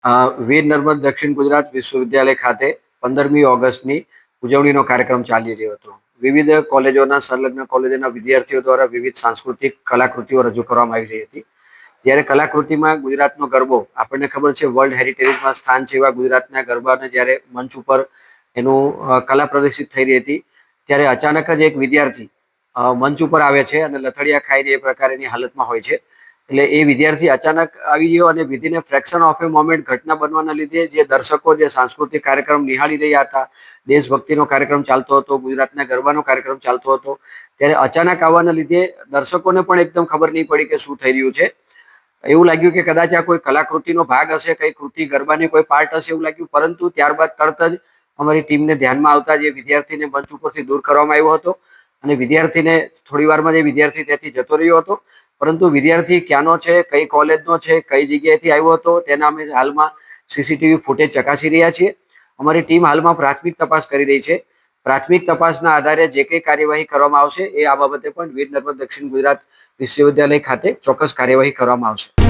વીર નર્મદ દક્ષિણ ગુજરાત વિશ્વવિદ્યાલય ખાતે 15મી ઓગસ્ટની ઉજવણીનો કાર્યક્રમ ચાલી રહ્યો હતો. વિવિધ કોલેજોના સંલગ્ન કોલેજોના વિદ્યાર્થીઓ દ્વારા વિવિધ સાંસ્કૃતિક કલાકૃતિઓ રજૂ કરવામાં આવી રહી હતી. જ્યારે કલાકૃતિમાં ગુજરાતનો ગરબો આપણને ખબર છે વર્લ્ડ હેરિટેજમાં સ્થાન છે એવા ગુજરાતના ગરબાને જ્યારે મંચ ઉપર એનું કલા પ્રદર્શિત થઈ રહી હતી ત્યારે અચાનક જ એક વિદ્યાર્થી મંચ ઉપર આવે છે અને લથડિયા ખાઈને એ પ્રકારની હાલતમાં હોય છે. એટલે એ વિદ્યાર્થી અચાનક આવી ગયો અને within A fraction of A moment ઘટના બનવાના લીધે જે દર્શકો જે સાંસ્કૃતિક કાર્યક્રમ નિહાળી રહ્યા હતા, દેશભક્તિનો કાર્યક્રમ ચાલતો હતો, ગુજરાતના ગરબાનો કાર્યક્રમ ચાલતો હતો, ત્યારે અચાનક આવવાના લીધે દર્શકોને પણ એકદમ ખબર નહીં પડી કે શું થઈ રહ્યું છે. એવું લાગ્યું કે કદાચ આ કોઈ કલાકૃતિનો ભાગ હશે, કઈ કૃતિ ગરબાની કોઈ પાર્ટ હશે એવું લાગ્યું. પરંતુ ત્યારબાદ તરત જ અમારી ટીમને ધ્યાનમાં આવતા જે વિદ્યાર્થીને મંચ ઉપરથી દૂર કરવામાં આવ્યો હતો અને વિદ્યાર્થીને થોડી વારમાં જે વિદ્યાર્થી ત્યાંથી જતો રહ્યો હતો. પરંતુ વિદ્યાર્થી ક્યાંનો છે, કઈ કોલેજનો છે, કઈ જગ્યાએથી આવ્યો હતો તેના અમે હાલમાં સીસીટીવી ફૂટેજ ચકાસી રહ્યા છીએ. અમારી ટીમ હાલમાં પ્રાથમિક તપાસ કરી રહી છે. પ્રાથમિક તપાસના આધારે જે કંઈ કાર્યવાહી કરવામાં આવશે એ આ બાબતે પણ વીર નર્મદ દક્ષિણ ગુજરાત વિશ્વવિદ્યાલય ખાતે ચોક્કસ કાર્યવાહી કરવામાં આવશે.